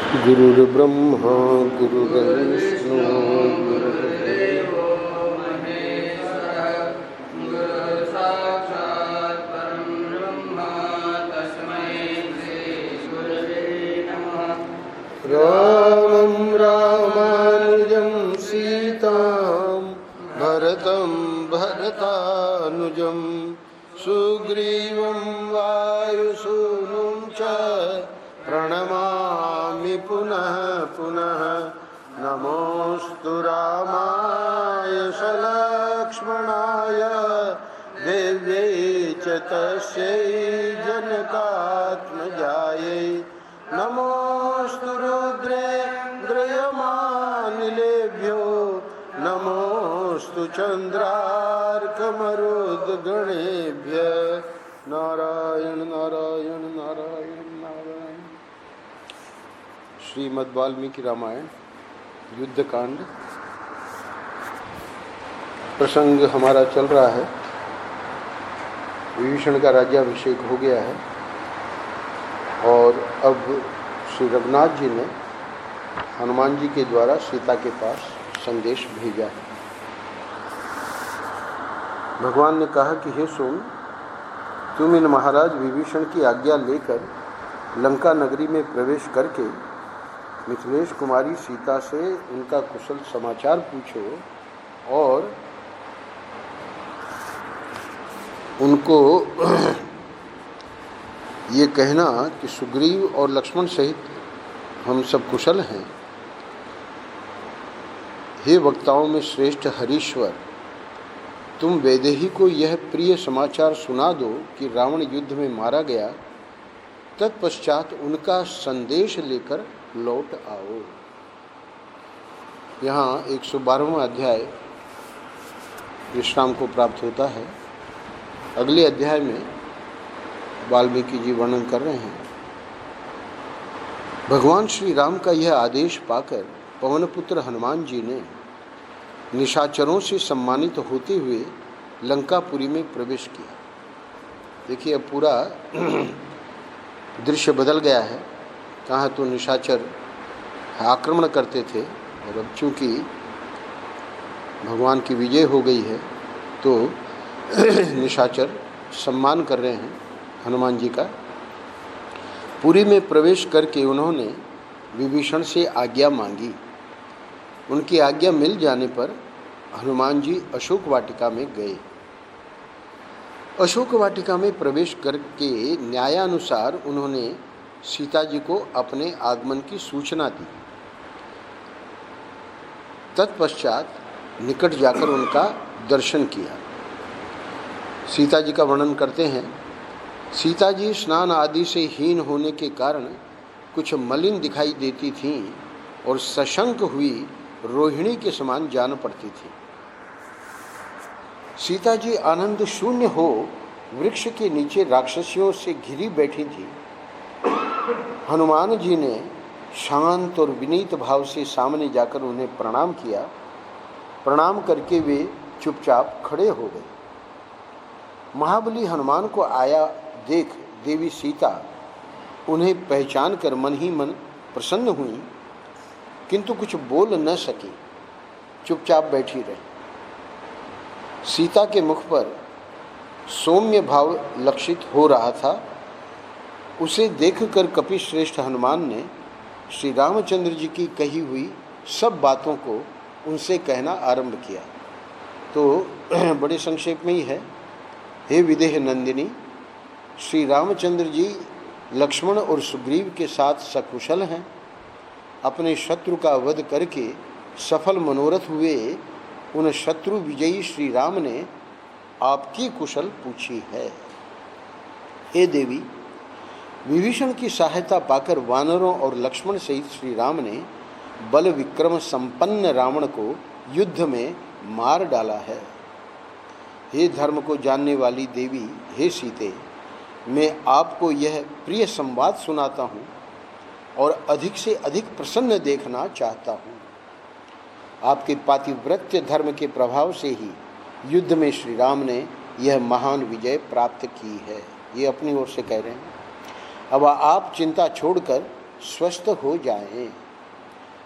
गुरुर्ब्रह्मा गुरुर्विष्णु गुरुर्देव महेश्वरः गुरुः साक्षात् परं ब्रह्म तस्मै श्रीगुरवे नमः। रामं रामानुजं सीतां भरतं भरतानुजं सुग्रीवं वायुसूनुं च प्रणमामि पुनः पुनः। नमोऽस्तु रामाय सलक्ष्मणाय देव्यै च तस्यै जनकात्मजायै। नमोऽस्तु रुद्रेन्द्रयमानिलेभ्यो नमोऽस्तु चन्द्रार्कमरुद्गणेभ्यः। नारायण नारायण नारायण नारायण। श्रीमद् वाल्मीकि रामायण युद्धकांड प्रसंग हमारा चल रहा है। विभीषण का राज्याभिषेक हो गया है और अब श्री रघुनाथ जी ने हनुमान जी के द्वारा सीता के पास संदेश भेजा है। भगवान ने कहा कि हे सुन, तुम इन महाराज विभीषण की आज्ञा लेकर लंका नगरी में प्रवेश करके मिथिलेश कुमारी सीता से उनका कुशल समाचार पूछो और उनको ये कहना कि सुग्रीव और लक्ष्मण सहित हम सब कुशल हैं। हे वक्ताओं में श्रेष्ठ हरीश्वर, तुम वैदेही को यह प्रिय समाचार सुना दो कि रावण युद्ध में मारा गया, तत्पश्चात उनका संदेश लेकर लौट आओ। यहाँ 112वां अध्याय विश्राम को प्राप्त होता है। अगले अध्याय में वाल्मीकि जी वर्णन कर रहे हैं। भगवान श्री राम का यह आदेश पाकर पवनपुत्र हनुमान जी ने निशाचरों से सम्मानित होते हुए लंकापुरी में प्रवेश किया। देखिए, अब पूरा दृश्य बदल गया है। कहाँ तो निशाचर आक्रमण करते थे और अब चूँकि भगवान की विजय हो गई है तो निशाचर सम्मान कर रहे हैं हनुमान जी का। पुरी में प्रवेश करके उन्होंने विभीषण से आज्ञा मांगी। उनकी आज्ञा मिल जाने पर हनुमान जी अशोक वाटिका में गए। अशोक वाटिका में प्रवेश करके न्यायानुसार उन्होंने सीता जी को अपने आगमन की सूचना दी। तत्पश्चात निकट जाकर उनका दर्शन किया। सीता जी का वर्णन करते हैं। सीता जी स्नान आदि से हीन होने के कारण कुछ मलिन दिखाई देती थीं और सशंक हुई रोहिणी के समान जान पड़ती थी। सीता जी आनंद शून्य हो वृक्ष के नीचे राक्षसियों से घिरी बैठी थी। हनुमान जी ने शांत और विनीत भाव से सामने जाकर उन्हें प्रणाम किया। प्रणाम करके वे चुपचाप खड़े हो गए। महाबली हनुमान को आया देख देवी सीता उन्हें पहचान कर मन ही मन प्रसन्न हुई, किंतु कुछ बोल न सकी, चुपचाप बैठी रही। सीता के मुख पर सौम्य भाव लक्षित हो रहा था। उसे देखकर कपिश्रेष्ठ हनुमान ने श्री रामचंद्र जी की कही हुई सब बातों को उनसे कहना आरंभ किया। तो बड़े संक्षेप में ही है। हे विदेह नंदिनी, श्री रामचंद्र जी लक्ष्मण और सुग्रीव के साथ सकुशल हैं। अपने शत्रु का वध करके सफल मनोरथ हुए उन शत्रु विजयी श्री राम ने आपकी कुशल पूछी है। हे देवी, विभीषण की सहायता पाकर वानरों और लक्ष्मण सहित श्री राम ने बल विक्रम संपन्न रावण को युद्ध में मार डाला है। हे धर्म को जानने वाली देवी, हे सीते, मैं आपको यह प्रिय संवाद सुनाता हूँ और अधिक से अधिक प्रसन्न देखना चाहता हूँ। आपके पातिव्रत्य धर्म के प्रभाव से ही युद्ध में श्री राम ने यह महान विजय प्राप्त की है। ये अपनी ओर से कह रहे हैं। अब आप चिंता छोड़कर स्वस्थ हो जाएं।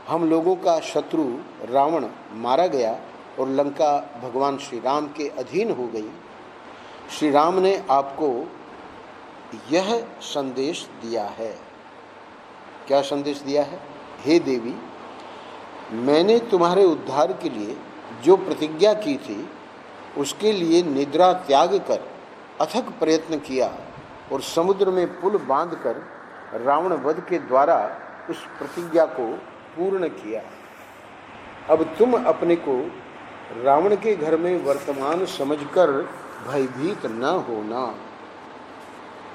हम लोगों का शत्रु रावण मारा गया और लंका भगवान श्री राम के अधीन हो गई। श्री राम ने आपको यह संदेश दिया है। क्या संदेश दिया है? हे देवी, मैंने तुम्हारे उद्धार के लिए जो प्रतिज्ञा की थी उसके लिए निद्रा त्याग कर अथक प्रयत्न किया और समुद्र में पुल बांधकर रावण वध के द्वारा उस प्रतिज्ञा को पूर्ण किया। अब तुम अपने को रावण के घर में वर्तमान समझकर भयभीत न होना,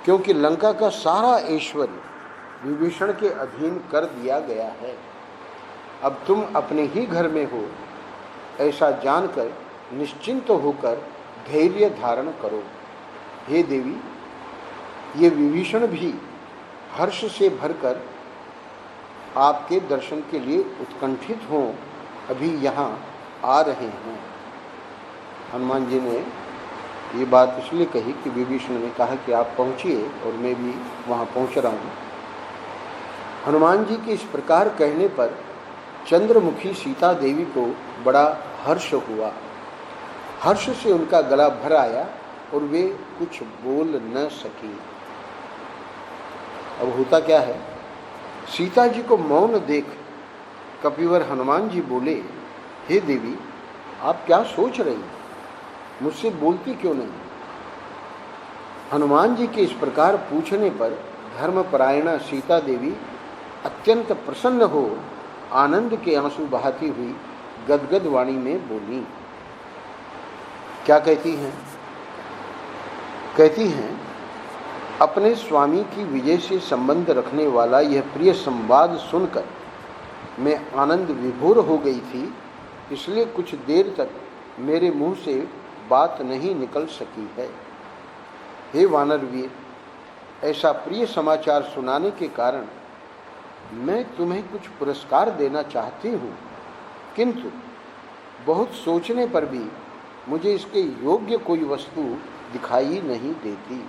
क्योंकि लंका का सारा ऐश्वर्य विभीषण के अधीन कर दिया गया है। अब तुम अपने ही घर में हो, ऐसा जानकर निश्चिंत होकर धैर्य धारण करो। हे देवी, ये विभीषण भी हर्ष से भरकर आपके दर्शन के लिए उत्कंठित हों, अभी यहाँ आ रहे हैं। हनुमान जी ने ये बात इसलिए कही कि विभीषण ने कहा कि आप पहुँचिए और मैं भी वहाँ पहुँच रहा हूँ। हनुमान जी के इस प्रकार कहने पर चंद्रमुखी सीता देवी को बड़ा हर्ष हुआ। हर्ष से उनका गला भर आया और वे कुछ बोल न सकी। अब होता क्या है, सीता जी को मौन देख कपिवर हनुमान जी बोले, हे देवी, आप क्या सोच रही हैं? मुझसे बोलती क्यों नहीं? हनुमान जी के इस प्रकार पूछने पर धर्मपरायणा सीता देवी अत्यंत प्रसन्न हो आनंद के आंसू बहाती हुई गदगद वाणी में बोली। क्या कहती हैं? कहती हैं, अपने स्वामी की विजय से संबंध रखने वाला यह प्रिय संवाद सुनकर मैं आनंद विभोर हो गई थी, इसलिए कुछ देर तक मेरे मुंह से बात नहीं निकल सकी है। हे वानरवीर, ऐसा प्रिय समाचार सुनाने के कारण मैं तुम्हें कुछ पुरस्कार देना चाहती हूँ, किंतु बहुत सोचने पर भी मुझे इसके योग्य कोई वस्तु दिखाई नहीं देती।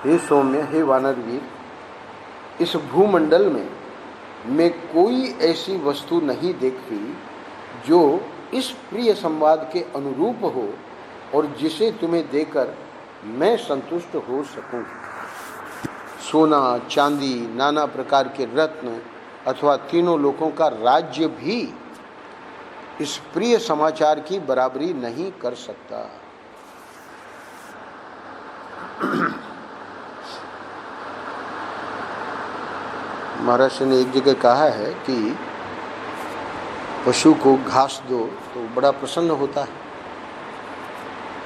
हे सौम्य, हे वानरवीर, इस भूमंडल में मैं कोई ऐसी वस्तु नहीं देखती जो इस प्रिय संवाद के अनुरूप हो और जिसे तुम्हें देकर मैं संतुष्ट हो सकूं। सोना, चांदी, नाना प्रकार के रत्न अथवा तीनों लोकों का राज्य भी इस प्रिय समाचार की बराबरी नहीं कर सकता। महाराज ने एक जगह कहा है कि पशु को घास दो तो बड़ा प्रसन्न होता है।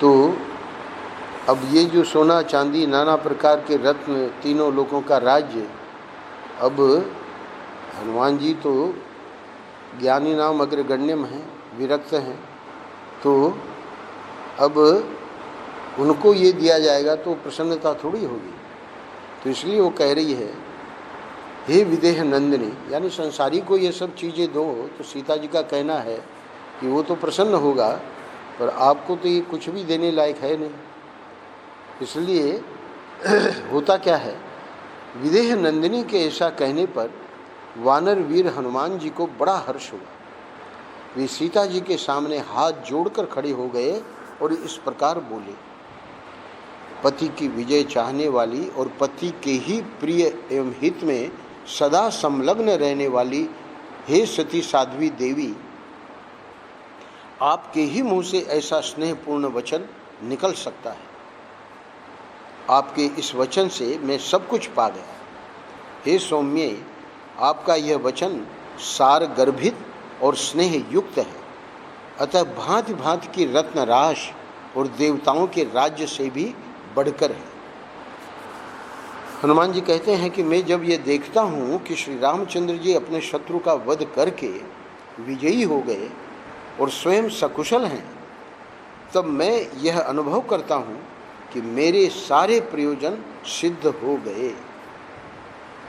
तो अब ये जो सोना, चांदी, नाना प्रकार के रत्न, तीनों लोकों का राज्य, अब हनुमान जी तो ज्ञानी नाम अग्रगण्यम हैं, विरक्त हैं, तो अब उनको ये दिया जाएगा तो प्रसन्नता थोड़ी होगी। तो इसलिए वो कह रही है, हे विदेह नंदिनी, यानी संसारी को ये सब चीज़ें दो तो सीता जी का कहना है कि वो तो प्रसन्न होगा, पर आपको तो ये कुछ भी देने लायक है नहीं। इसलिए होता क्या है, विदेह नंदिनी के ऐसा कहने पर वानर वीर हनुमान जी को बड़ा हर्ष हुआ। वे सीता जी के सामने हाथ जोड़कर खड़े हो गए और इस प्रकार बोले, पति की विजय चाहने वाली और पति के ही प्रिय एवं हित में सदा संलग्न रहने वाली हे सती साध्वी देवी, आपके ही मुंह से ऐसा स्नेहपूर्ण वचन निकल सकता है। आपके इस वचन से मैं सब कुछ पा गया। हे सौम्ये, आपका यह वचन सार गर्भित और स्नेह युक्त है, अतः भांति भांति की रत्न राश और देवताओं के राज्य से भी बढ़कर है। हनुमान जी कहते हैं कि मैं जब ये देखता हूँ कि श्री रामचंद्र जी अपने शत्रु का वध करके विजयी हो गए और स्वयं सकुशल हैं, तब मैं यह अनुभव करता हूँ कि मेरे सारे प्रयोजन सिद्ध हो गए।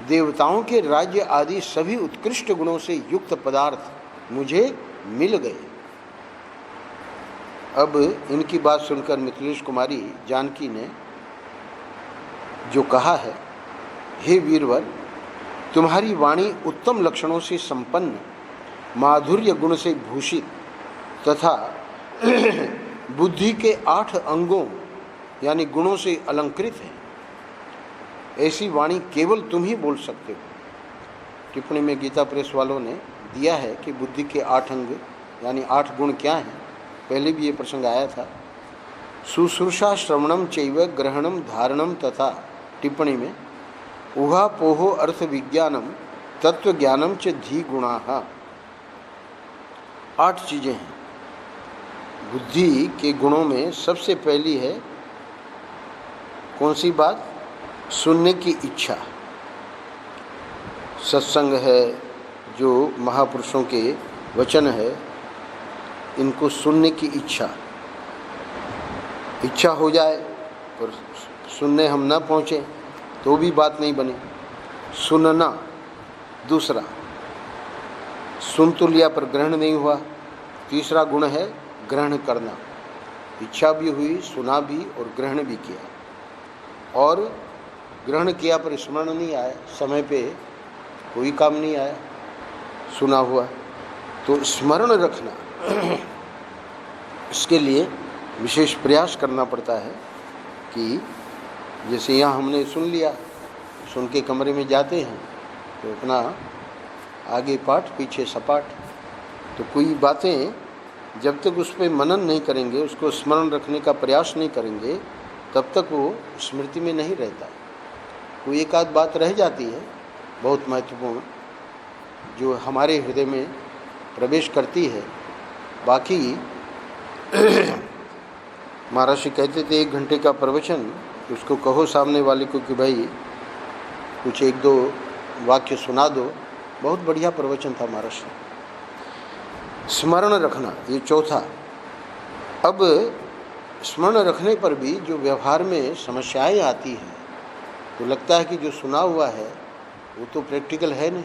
देवताओं के राज्य आदि सभी उत्कृष्ट गुणों से युक्त पदार्थ मुझे मिल गए। अब इनकी बात सुनकर मिथिलेश कुमारी जानकी ने जो कहा है हे वीरवर, तुम्हारी वाणी उत्तम लक्षणों से संपन्न, माधुर्य गुण से भूषित तथा बुद्धि के 8 अंगों यानी गुणों से अलंकृत है। ऐसी वाणी केवल तुम ही बोल सकते हो। टिप्पणी में गीता प्रेस वालों ने दिया है कि बुद्धि के 8 अंग यानी 8 गुण क्या हैं। पहले भी ये प्रसंग आया था। शुश्रूषा श्रवणम चैव ग्रहणम धारणम तथा टिप्पणी में ऊहापोहो अर्थ विज्ञानम तत्व ज्ञानम च धी गुणाः। 8 चीज़ें हैं। बुद्धि के गुणों में सबसे पहली है कौन सी बात? सुनने की इच्छा। सत्संग है, जो महापुरुषों के वचन है, इनको सुनने की इच्छा हो जाए और सुनने हम ना पहुँचें तो भी बात नहीं बने। सुनना। दूसरा, सुन तो लिया पर ग्रहण नहीं हुआ। तीसरा गुण है ग्रहण करना। इच्छा भी हुई, सुना भी और ग्रहण भी किया। और ग्रहण किया पर स्मरण नहीं आया, समय पे कोई काम नहीं आया सुना हुआ। तो स्मरण रखना, इसके लिए विशेष प्रयास करना पड़ता है कि जैसे यहाँ हमने सुन लिया, सुन के कमरे में जाते हैं तो अपना आगे पाठ पीछे सपाट। तो कोई बातें जब तक उस पर मनन नहीं करेंगे, उसको स्मरण रखने का प्रयास नहीं करेंगे, तब तक वो स्मृति में नहीं रहता। कोई एक आध बात रह जाती है बहुत महत्वपूर्ण, जो हमारे हृदय में प्रवेश करती है। बाकी महाराज जी कहते थे 1 घंटे का प्रवचन, उसको कहो सामने वाले को कि भाई कुछ 1-2 वाक्य सुना दो। बहुत बढ़िया प्रवचन था महाराज जी। स्मरण रखना, ये चौथा। अब स्मरण रखने पर भी जो व्यवहार में समस्याएं आती हैं, तो लगता है कि जो सुना हुआ है वो तो प्रैक्टिकल है नहीं।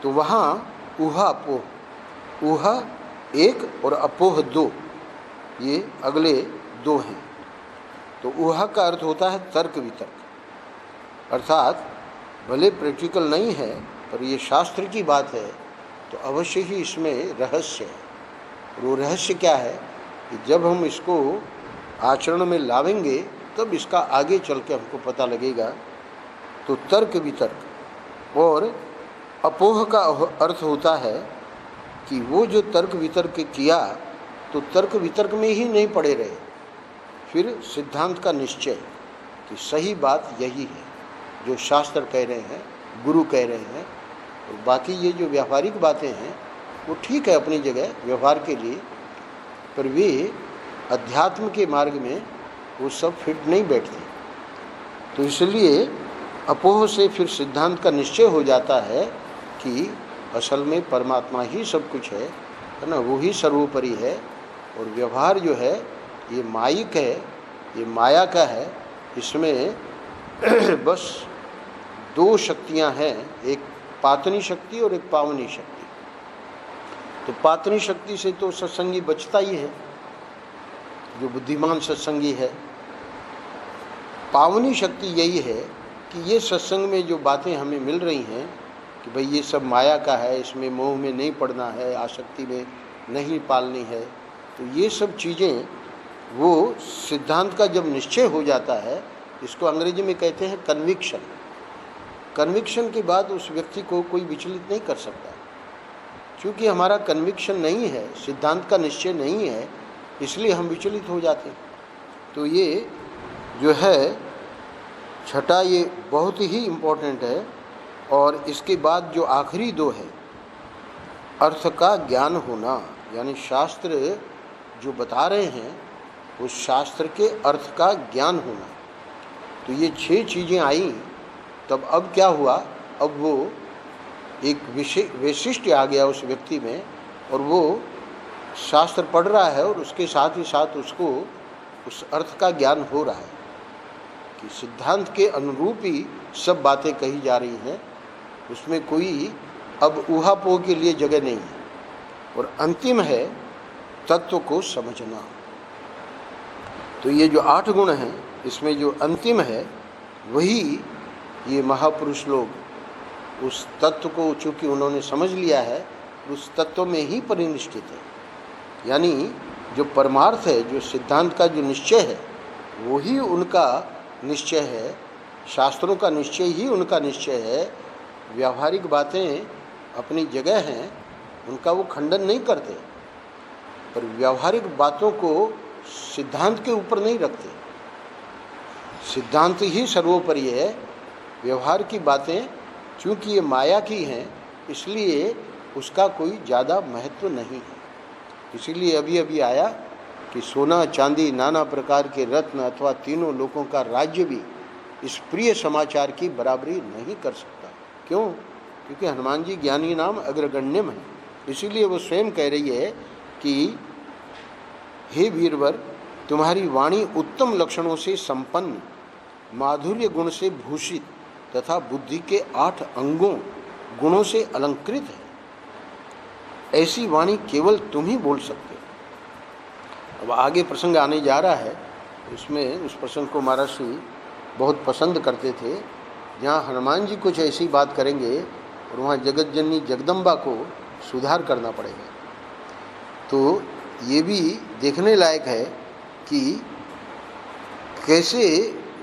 तो वहाँ ऊहा अपोह, ऊहा 1 और अपोह 2, ये अगले 2 हैं। तो ऊहा का अर्थ होता है तर्क वितर्क, अर्थात भले प्रैक्टिकल नहीं है पर ये शास्त्र की बात है तो अवश्य ही इसमें रहस्य है। वो रहस्य क्या है कि जब हम इसको आचरण में लावेंगे तब इसका आगे चल के हमको पता लगेगा। तो तर्क वितर्क। और अपोह का अर्थ होता है कि वो जो तर्क वितर्क किया तो तर्क वितर्क में ही नहीं पड़े रहे, फिर सिद्धांत का निश्चय कि सही बात यही है जो शास्त्र कह रहे हैं, गुरु कह रहे हैं। और बाकी ये जो व्यावहारिक बातें हैं वो ठीक है अपनी जगह व्यवहार के लिए, पर वे अध्यात्म के मार्ग में वो सब फिट नहीं बैठते। तो इसलिए अपोह से फिर सिद्धांत का निश्चय हो जाता है कि असल में परमात्मा ही सब कुछ है ना, वो ही सर्वोपरि है। और व्यवहार जो है ये मायिक है, ये माया का है। इसमें बस 2 शक्तियां हैं, एक पातनी शक्ति और एक पावनी शक्ति। तो पातनी शक्ति से तो सत्संगी बचता ही है, जो बुद्धिमान सत्संगी है। पावनी शक्ति यही है कि ये सत्संग में जो बातें हमें मिल रही हैं कि भाई ये सब माया का है, इसमें मोह में नहीं पड़ना है, आसक्ति में नहीं पालनी है, तो ये सब चीज़ें वो सिद्धांत का जब निश्चय हो जाता है, इसको अंग्रेजी में कहते हैं कन्विक्शन। कन्विक्शन के बाद उस व्यक्ति को कोई विचलित नहीं कर सकता, क्योंकि हमारा कन्विक्शन नहीं है, सिद्धांत का निश्चय नहीं है, इसलिए हम विचलित हो जाते हैं। तो ये जो है छठा, ये बहुत ही इम्पोर्टेंट है। और इसके बाद जो आखिरी 2 है, अर्थ का ज्ञान होना, यानी शास्त्र जो बता रहे हैं उस शास्त्र के अर्थ का ज्ञान होना। तो ये 6 चीज़ें आई। तब अब क्या हुआ, अब वो एक वैशिष्ट्य आ गया उस व्यक्ति में, और वो शास्त्र पढ़ रहा है और उसके साथ ही साथ उसको उस अर्थ का ज्ञान हो रहा है कि सिद्धांत के अनुरूप ही सब बातें कही जा रही हैं, उसमें कोई अब ऊहापोह के लिए जगह नहीं है। और अंतिम है तत्व को समझना। तो ये जो 8 गुण हैं, इसमें जो अंतिम है वही ये महापुरुष लोग उस तत्व को चूँकि उन्होंने समझ लिया है, उस तत्व में ही परिनिष्ठित है। यानी जो परमार्थ है, जो सिद्धांत का जो निश्चय है, वही उनका निश्चय है, शास्त्रों का निश्चय ही उनका निश्चय है। व्यावहारिक बातें अपनी जगह हैं, उनका वो खंडन नहीं करते, पर व्यावहारिक बातों को सिद्धांत के ऊपर नहीं रखते। सिद्धांत ही सर्वोपरि है, व्यवहार की बातें चूँकि ये माया की हैं, इसलिए उसका कोई ज़्यादा महत्व नहीं है। इसीलिए अभी अभी आया कि सोना चांदी नाना प्रकार के रत्न अथवा तीनों लोगों का राज्य भी इस प्रिय समाचार की बराबरी नहीं कर सकता। क्यों? क्योंकि हनुमान जी ज्ञानी नाम अग्रगण्यम है। इसीलिए वो स्वयं कह रही है कि हे वीरवर, तुम्हारी वाणी उत्तम लक्षणों से संपन्न, माधुर्य गुण से भूषित तथा बुद्धि के 8 अंगों गुणों से अलंकृत है। ऐसी वाणी केवल तुम ही बोल सकते हो। अब आगे प्रसंग आने जा रहा है, उसमें उस प्रसंग को महर्षि बहुत पसंद करते थे, जहाँ हनुमान जी कुछ ऐसी बात करेंगे और वहाँ जगत जननी जगदम्बा को सुधार करना पड़ेगा। तो ये भी देखने लायक है कि कैसे,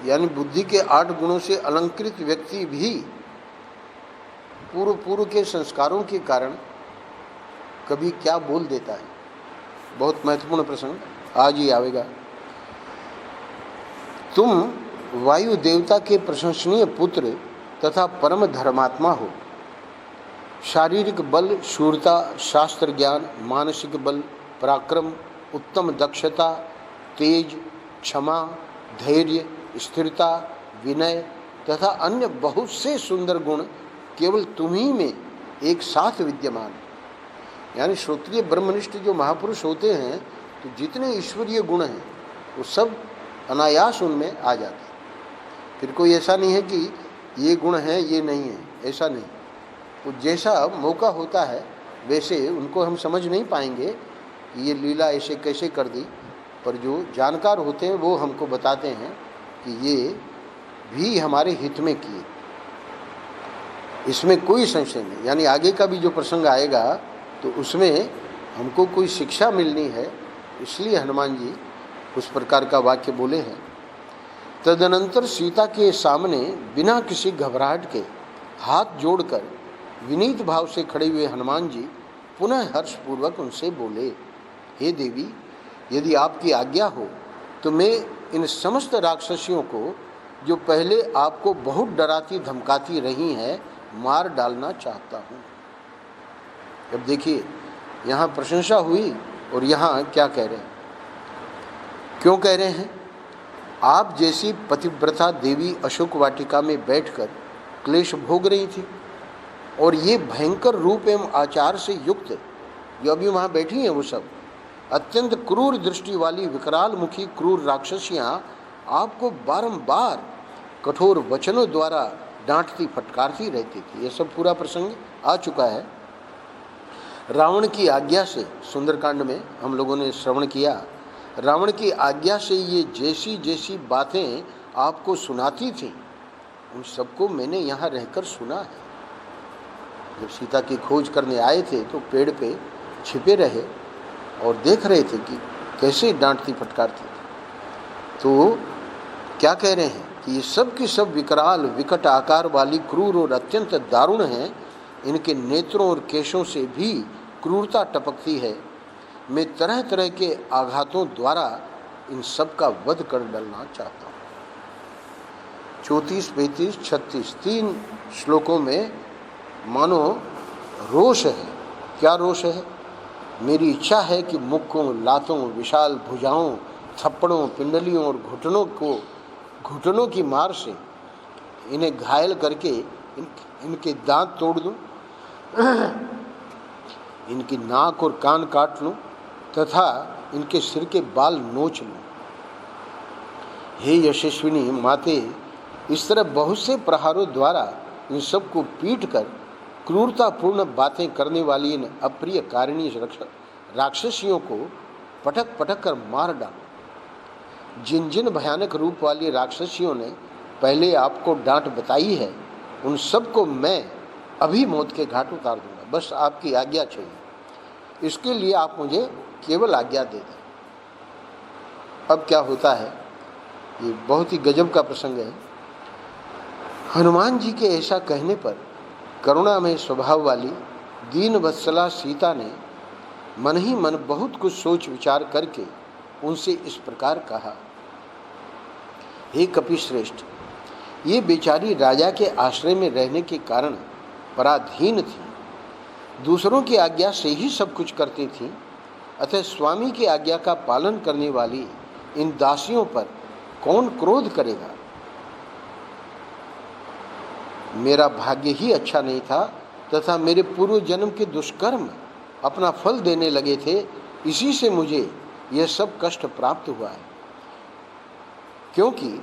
यानी बुद्धि के 8 गुणों से अलंकृत व्यक्ति भी पूर्व के संस्कारों के कारण कभी क्या बोल देता है। बहुत महत्वपूर्ण प्रसंग आज ही आवेगा। तुम वायु देवता के प्रशंसनीय पुत्र तथा परम धर्मात्मा हो। शारीरिक बल, शूरता, शास्त्र ज्ञान, मानसिक बल, पराक्रम, उत्तम दक्षता, तेज, क्षमा, धैर्य, स्थिरता, विनय तथा अन्य बहुत से सुंदर गुण केवल तुम्ही में एक साथ विद्यमान है। यानी श्रोत्रिय ब्रह्मनिष्ठ जो महापुरुष होते हैं, तो जितने ईश्वरीय गुण हैं वो सब अनायास उनमें आ जाते हैं। फिर कोई ऐसा नहीं है कि ये गुण है ये नहीं है, ऐसा नहीं। तो जैसा मौका होता है वैसे उनको हम समझ नहीं पाएंगे कि ये लीला ऐसे कैसे कर दी, पर जो जानकार होते हैं वो हमको बताते हैं कि ये भी हमारे हित में किए, इसमें कोई संशय नहीं। यानी आगे का भी जो प्रसंग आएगा तो उसमें हमको कोई शिक्षा मिलनी है, इसलिए हनुमान जी उस प्रकार का वाक्य बोले हैं। तदनंतर सीता के सामने बिना किसी घबराहट के हाथ जोड़कर विनीत भाव से खड़े हुए हनुमान जी पुनः हर्षपूर्वक उनसे बोले, हे देवी, यदि आपकी आज्ञा हो तो मैं इन समस्त राक्षसियों को, जो पहले आपको बहुत डराती धमकाती रही हैं, मार डालना चाहता हूँ। अब देखिए, यहाँ प्रशंसा हुई और यहाँ क्या कह रहे हैं, क्यों कह रहे हैं? आप जैसी पतिव्रता देवी अशोक वाटिका में बैठकर क्लेश भोग रही थी और ये भयंकर रूप एवं आचार से युक्त जो अभी वहाँ बैठी हैं, वो सब अत्यंत क्रूर दृष्टि वाली विकराल मुखी क्रूर राक्षसियाँ आपको बारंबार कठोर वचनों द्वारा डांटती फटकारती रहती थी। ये सब पूरा प्रसंग आ चुका है। रावण की आज्ञा से, सुंदरकांड में हम लोगों ने श्रवण किया, रावण की आज्ञा से ये जैसी जैसी बातें आपको सुनाती थी, उन सबको मैंने यहाँ रहकर सुना है। जब सीता की खोज करने आए थे तो पेड़ पे छिपे रहे और देख रहे थे कि कैसे डांटती फटकारती थी। तो क्या कह रहे हैं कि ये सब की सब विकराल विकट आकार वाली क्रूर और अत्यंत दारुण हैं। इनके नेत्रों और केशों से भी क्रूरता टपकती है। मैं तरह तरह के आघातों द्वारा इन सब का वध कर डालना चाहता हूँ। 34, 35, 36 3 श्लोकों में मानो रोष है। क्या रोष है? मेरी इच्छा है कि मुक्कों, लातों, विशाल भुजाओं, थप्पड़ों, पिंडलियों और घुटनों की मार से इन्हें घायल करके इनके दांत तोड़ दूं, इनकी नाक और कान काट लूं तथा इनके सिर के बाल नोच लूं। हे यशस्विनी माते, इस तरह बहुत से प्रहारों द्वारा इन सबको पीट कर क्रूरतापूर्ण बातें करने वाली इन अप्रिय कारिणी राक्षसियों को पटक पटक कर मार डालो। जिन जिन भयानक रूप वाली राक्षसियों ने पहले आपको डांट बताई है, उन सबको मैं अभी मौत के घाट उतार दूंगा। बस आपकी आज्ञा चाहिए, इसके लिए आप मुझे केवल आज्ञा दे दें। अब क्या होता है, ये बहुत ही गजब का प्रसंग है। हनुमान जी के ऐसा कहने पर करुणामय स्वभाव वाली दीन वत्सला सीता ने मन ही मन बहुत कुछ सोच विचार करके उनसे इस प्रकार कहा, हे कपिश्रेष्ठ, ये बेचारी राजा के आश्रय में रहने के कारण पराधीन थी, दूसरों की आज्ञा से ही सब कुछ करती थी, अतः स्वामी की आज्ञा का पालन करने वाली इन दासियों पर कौन क्रोध करेगा। मेरा भाग्य ही अच्छा नहीं था तथा मेरे पूर्व जन्म के दुष्कर्म अपना फल देने लगे थे, इसी से मुझे यह सब कष्ट प्राप्त हुआ है। क्योंकि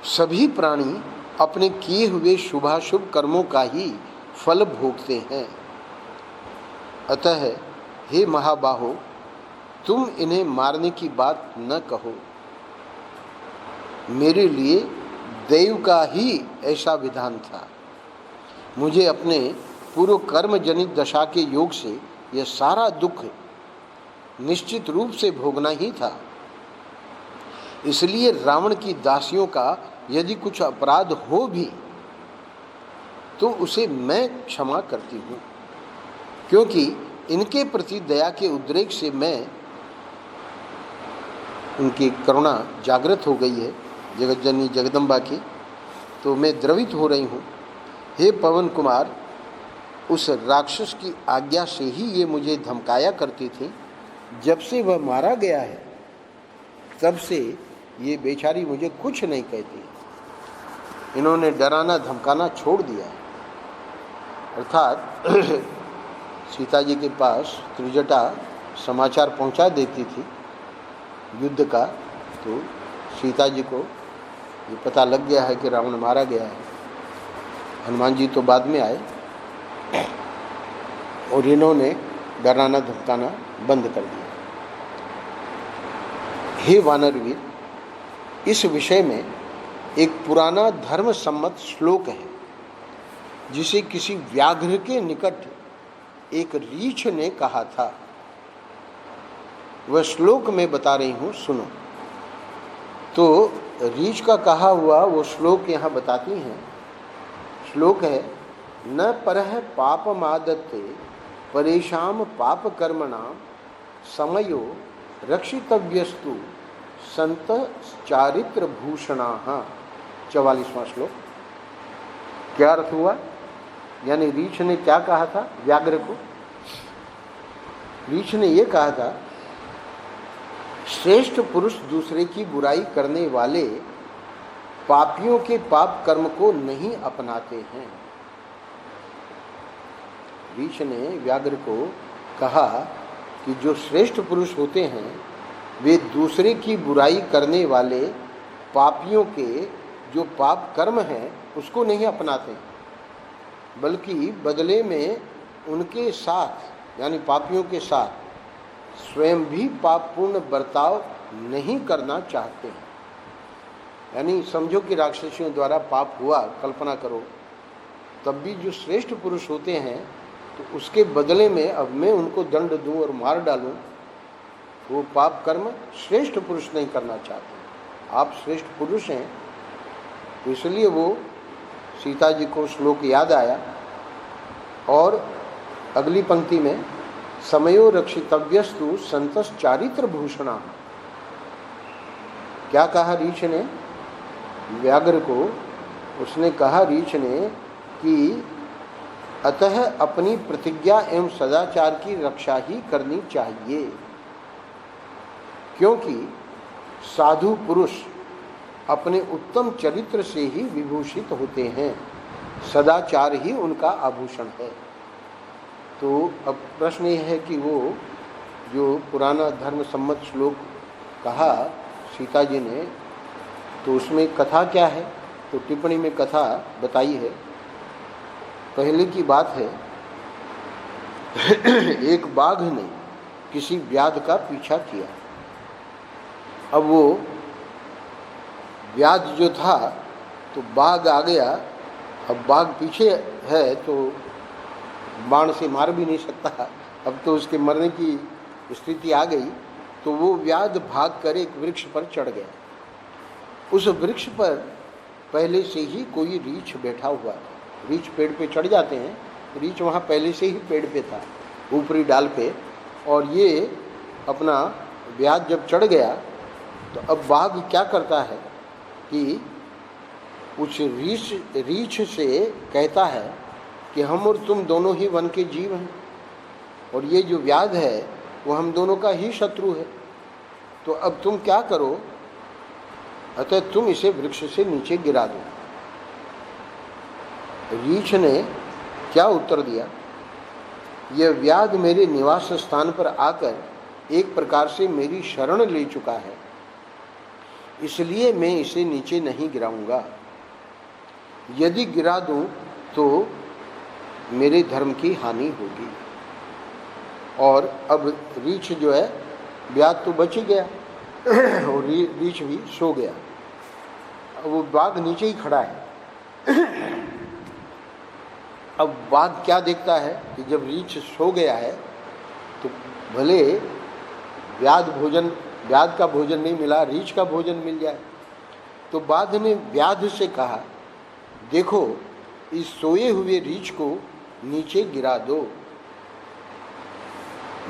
सभी प्राणी अपने किए हुए शुभाशुभ कर्मों का ही फल भोगते हैं। अतः हे महाबाहो, तुम इन्हें मारने की बात न कहो। मेरे लिए देव का ही ऐसा विधान था। मुझे अपने पूर्व कर्म जनित दशा के योग से यह सारा दुख निश्चित रूप से भोगना ही था। इसलिए रावण की दासियों का यदि कुछ अपराध हो भी तो उसे मैं क्षमा करती हूँ, क्योंकि इनके प्रति दया के उद्रेक से मैं उनकी करुणा जागृत हो गई है, जगत जननी जगदम्बा की, तो मैं द्रवित हो रही हूँ। हे पवन कुमार, उस राक्षस की आज्ञा से ही ये मुझे धमकाया करती थी। जब से वह मारा गया है तब से ये बेचारी मुझे कुछ नहीं कहती। इन्होंने डराना धमकाना छोड़ दिया है। अर्थात सीता जी के पास त्रिजटा समाचार पहुंचा देती थी युद्ध का, तो सीता जी को ये पता लग गया है कि रावण मारा गया है। हनुमान जी तो बाद में आए और इन्होंने डराना धमकाना बंद कर दिया। हे वानरवीर, इस विषय में एक पुराना धर्म सम्मत श्लोक है जिसे किसी व्याघ्र के निकट एक रीछ ने कहा था। वह श्लोक मैं बता रही हूँ, सुनो। तो रीछ का कहा हुआ वो श्लोक यहाँ बताती हैं। श्लोक है, न परह पापमादत्ते परेशान पाप कर्मणाम समयो रक्षितव्यस्तु संत चारित्र भूषणाः। 44वां श्लोक। क्या अर्थ हुआ? यानी रीछ ने क्या कहा था व्याघ्र को? रीछ ने यह कहा था, श्रेष्ठ पुरुष दूसरे की बुराई करने वाले पापियों के पाप कर्म को नहीं अपनाते हैं। रीछ ने व्याघ्र को कहा कि जो श्रेष्ठ पुरुष होते हैं वे दूसरे की बुराई करने वाले पापियों के जो पाप कर्म हैं उसको नहीं अपनाते, बल्कि बदले में उनके साथ यानी पापियों के साथ स्वयं भी पापपूर्ण बर्ताव नहीं करना चाहते हैं। यानी समझो कि राक्षसियों द्वारा पाप हुआ, कल्पना करो, तब भी जो श्रेष्ठ पुरुष होते हैं तो उसके बदले में अब मैं उनको दंड दूं और मार डालूं, वो पाप कर्म श्रेष्ठ पुरुष नहीं करना चाहते। आप श्रेष्ठ पुरुष हैं, तो इसलिए वो सीता जी को श्लोक याद आया और अगली पंक्ति में समयो रक्षितव्यस्तु संतस चारित्र भूषणा। क्या कहा रीछ ने व्याघ्र को? उसने कहा रीछ ने कि अतः अपनी प्रतिज्ञा एवं सदाचार की रक्षा ही करनी चाहिए, क्योंकि साधु पुरुष अपने उत्तम चरित्र से ही विभूषित होते हैं, सदाचार ही उनका आभूषण है। तो अब प्रश्न यह है कि वो जो पुराना धर्म सम्मत श्लोक कहा सीता जी ने, तो उसमें कथा क्या है? तो टिप्पणी में कथा बताई है। पहले की बात है, एक बाघ ने किसी व्याध का पीछा किया। अब वो व्याध जो था तो बाघ आ गया। अब बाघ पीछे है तो बाण से मार भी नहीं सकता, अब तो उसके मरने की स्थिति आ गई। तो वो व्याध भाग कर एक वृक्ष पर चढ़ गया। उस वृक्ष पर पहले से ही कोई रीछ बैठा हुआ था। रीछ पेड़ पे चढ़ जाते हैं, रीछ वहाँ पहले से ही पेड़ पे था, ऊपरी डाल पे। और ये अपना व्याध जब चढ़ गया तो अब बाघ क्या करता है कि उस रीछ से कहता है कि हम और तुम दोनों ही वन के जीव हैं, और ये जो व्याध है वो हम दोनों का ही शत्रु है। तो अब तुम क्या करो, अतः तुम इसे वृक्ष से नीचे गिरा दो। रीछ ने क्या उत्तर दिया, यह व्याध मेरे निवास स्थान पर आकर एक प्रकार से मेरी शरण ले चुका है, इसलिए मैं इसे नीचे नहीं गिराऊंगा। यदि गिरा दूं तो मेरे धर्म की हानि होगी। और अब रीछ जो है, व्याध तो बच ही गया और रीछ भी सो गया। अब वो बाघ नीचे ही खड़ा है। अब बाघ क्या देखता है कि जब रीछ सो गया है तो भले व्याध का भोजन नहीं मिला, रीछ का भोजन मिल जाए। तो बाघ ने व्याध से कहा, देखो इस सोए हुए रीछ को नीचे गिरा दो,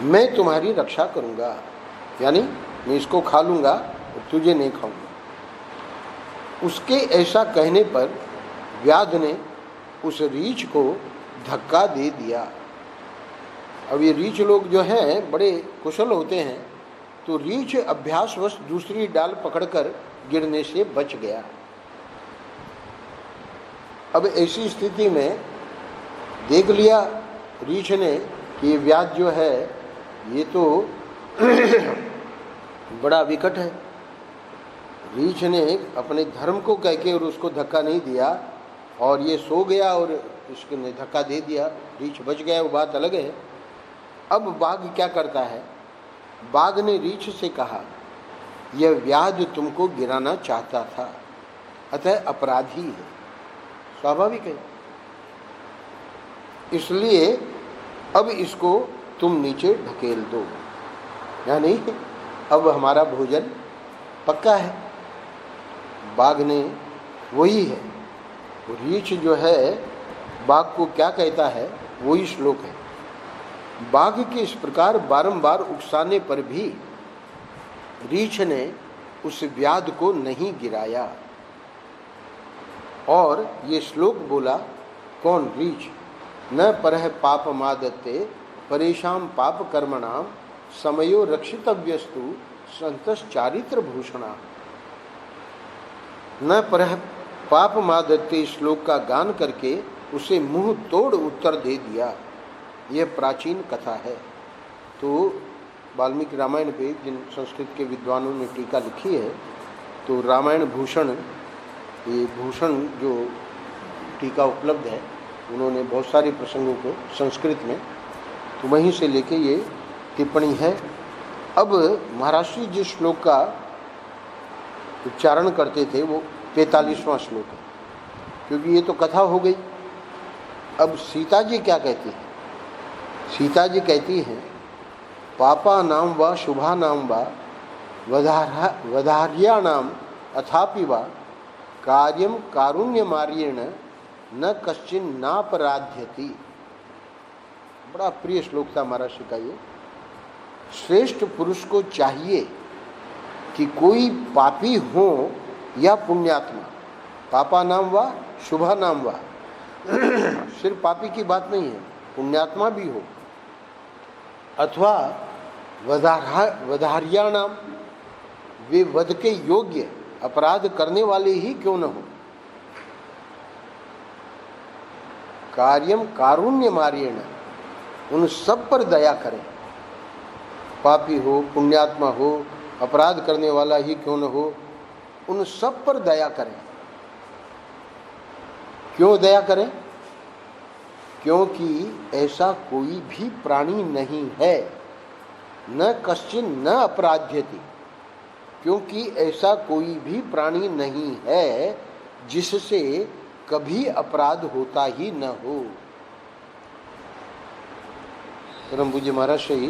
मैं तुम्हारी रक्षा करूंगा, यानी मैं इसको खा लूंगा और तुझे नहीं खाऊंगा। उसके ऐसा कहने पर व्याध ने उस रीछ को धक्का दे दिया। अब ये रीछ लोग जो हैं बड़े कुशल होते हैं, तो रीछ अभ्यासवश दूसरी डाल पकड़कर गिरने से बच गया। अब ऐसी स्थिति में देख लिया रीछ ने कि ये व्याध जो है ये तो बड़ा विकट है। रीछ ने अपने धर्म को कह के और उसको धक्का नहीं दिया, और ये सो गया और इसने धक्का दे दिया, रीछ बच गया, वो बात अलग है। अब बाघ क्या करता है, बाघ ने रीछ से कहा, यह व्याध तुमको गिराना चाहता था, अतः अपराधी है, स्वाभाविक है, इसलिए अब इसको तुम नीचे ढकेल दो, यानी अब हमारा भोजन पक्का है। बाघ ने वही है, रीछ जो है बाघ को क्या कहता है वही श्लोक है। बाघ के इस प्रकार बारंबार उकसाने पर भी रीछ ने उस व्याध को नहीं गिराया, और ये श्लोक बोला, कौन, रीछ, न परह पाप मादत्ते परेशान पाप कर्मणाम समयो रक्षितव्यस्तु संतस चारित्र भूषणा। न परह पाप मादत्ते श्लोक का गान करके उसे मुंह तोड़ उत्तर दे दिया। यह प्राचीन कथा है। तो वाल्मीकि रामायण पे जिन संस्कृत के विद्वानों ने टीका लिखी है, तो रामायण भूषण, ये भूषण जो टीका उपलब्ध है, उन्होंने बहुत सारे प्रसंगों को संस्कृत में, तो वहीं से लेके ये टिप्पणी है। अब महाराष्ट्री जिस श्लोक का उच्चारण करते थे वो 45वां श्लोक है, क्योंकि ये तो कथा हो गई। अब सीता जी क्या कहती हैं, सीता जी कहती हैं, पापा नाम व शुभा नाम व वधार्या नाम अथापि व कार्यम कारुण्य मार्येण न कश्चिन नापराध्यति। बड़ा प्रिय श्लोक था महाराष्ट्र का ये। श्रेष्ठ पुरुष को चाहिए कि कोई पापी हो या पुण्यात्मा, पापा नाम व शुभा नाम व, सिर्फ पापी की बात नहीं है, पुण्यात्मा भी हो, अथवा वधार्या नाम, वे वध के योग्य अपराध करने वाले ही क्यों न हो, कार्यम कारुण्य मार्येण, उन सब पर दया करें, पापी हो पुण्यात्मा हो अपराध करने वाला ही क्यों न हो, उन सब पर दया करें। क्यों दया करें, क्योंकि ऐसा कोई भी प्राणी नहीं है, न कश्चिन न अपराध्यति, क्योंकि ऐसा कोई भी प्राणी नहीं है जिससे कभी अपराध होता ही न हो। परम पूज्य महाराज श्री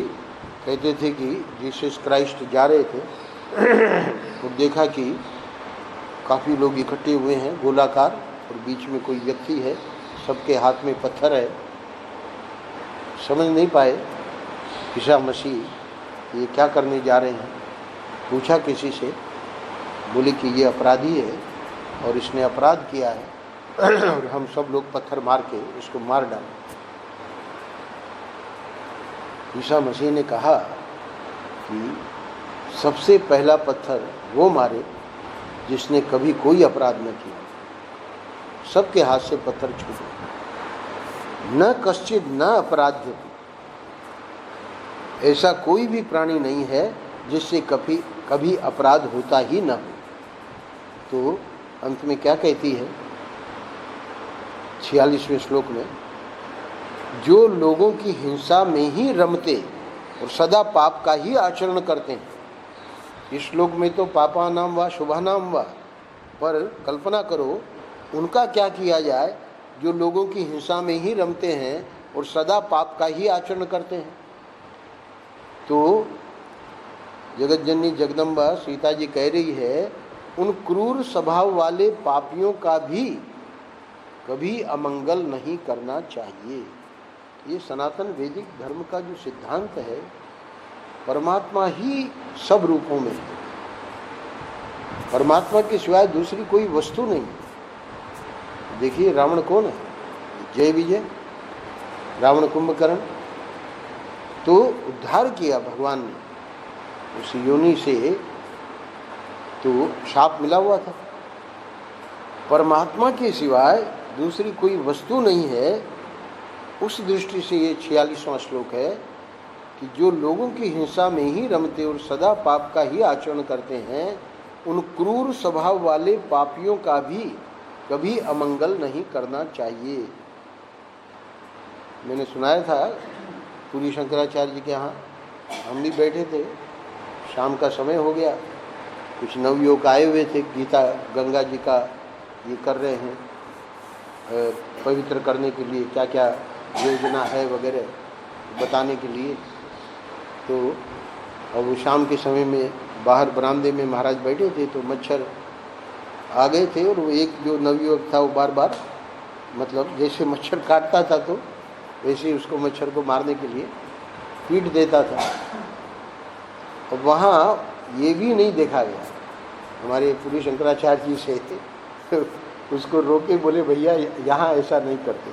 कहते थे कि जीसस क्राइस्ट जा रहे थे और देखा कि काफ़ी लोग इकट्ठे हुए हैं गोलाकार, और बीच में कोई व्यक्ति है, सबके हाथ में पत्थर है। समझ नहीं पाए ईसा मसीह ये क्या करने जा रहे हैं। पूछा किसी से, बोले कि ये अपराधी है और इसने अपराध किया है और हम सब लोग पत्थर मार के इसको मार डालें। ईसा मसीह ने कहा कि सबसे पहला पत्थर वो मारे जिसने कभी कोई अपराध न किया। सबके हाथ से पत्थर छूटे। न कश्चित न अपराध्य, ऐसा कोई भी प्राणी नहीं है जिससे कभी अपराध होता ही न हो। तो अंत में क्या कहती है 46वें श्लोक में, जो लोगों की हिंसा में ही रमते और सदा पाप का ही आचरण करते हैं। इस श्लोक में तो पापा नाम व शुभा नाम व, पर कल्पना करो उनका क्या किया जाए जो लोगों की हिंसा में ही रमते हैं और सदा पाप का ही आचरण करते हैं। तो जगत जननी जगदम्बा सीता जी कह रही है, उन क्रूर स्वभाव वाले पापियों का भी कभी अमंगल नहीं करना चाहिए। ये सनातन वैदिक धर्म का जो सिद्धांत है, परमात्मा ही सब रूपों में है। परमात्मा के सिवाय दूसरी कोई वस्तु नहीं। देखिए रावण कौन है? जय विजय, रावण कुंभकर्ण। तो उद्धार किया भगवान ने उस योनि से, तो शाप मिला हुआ था। परमात्मा के सिवाय दूसरी कोई वस्तु नहीं है। उस दृष्टि से ये 46वां श्लोक है कि जो लोगों की हिंसा में ही रमते और सदा पाप का ही आचरण करते हैं, उन क्रूर स्वभाव वाले पापियों का भी कभी अमंगल नहीं करना चाहिए। मैंने सुनाया था पूरी शंकराचार्य जी के यहाँ, हम भी बैठे थे, शाम का समय हो गया, कुछ नवयुवक आए हुए थे, गीता गंगा जी का ये कर रहे हैं, पवित्र करने के लिए क्या क्या योजना है वगैरह बताने के लिए। तो अब वो शाम के समय में बाहर बरामदे में महाराज बैठे थे, तो मच्छर आ गए थे और वो एक जो नवयुवक था वो बार बार मतलब जैसे मच्छर काटता था तो वैसे ही उसको मच्छर को मारने के लिए पीट देता था। और वहाँ ये भी नहीं देखा गया, हमारे पूरी शंकराचार्य जी से उसको रोके, बोले भैया यहाँ ऐसा नहीं करते।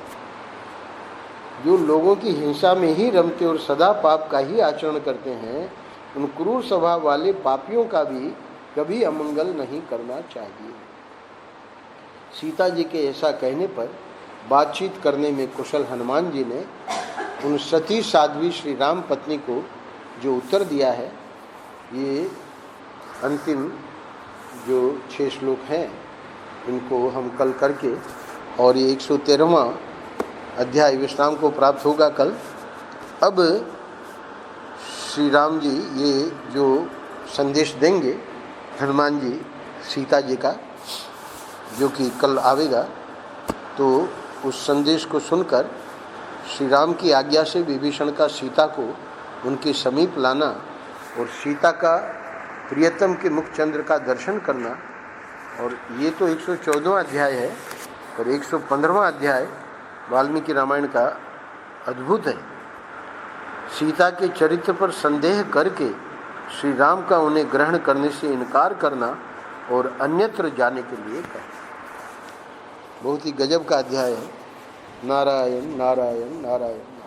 जो लोगों की हिंसा में ही रमते और सदा पाप का ही आचरण करते हैं, उन क्रूर स्वभाव वाले पापियों का भी कभी अमंगल नहीं करना चाहिए। सीता जी के ऐसा कहने पर बातचीत करने में कुशल हनुमान जी ने उन सती साध्वी श्री राम पत्नी को जो उत्तर दिया है, ये अंतिम जो 6 श्लोक हैं इनको हम कल करके, और ये 113वां अध्याय विश्राम को प्राप्त होगा कल। अब श्री राम जी ये जो संदेश देंगे हनुमान जी सीता जी का, जो कि कल आवेगा, तो उस संदेश को सुनकर श्री राम की आज्ञा से विभीषण का सीता को उनके समीप लाना और सीता का प्रियतम के मुख चंद्र का दर्शन करना। और ये तो 114वां अध्याय है, और 115वां अध्याय वाल्मीकि रामायण का अद्भुत है। सीता के चरित्र पर संदेह करके श्री राम का उन्हें ग्रहण करने से इनकार करना और अन्यत्र जाने के लिए कहा। बहुत ही गजब का अध्याय है। नारायण नारायण नारायण।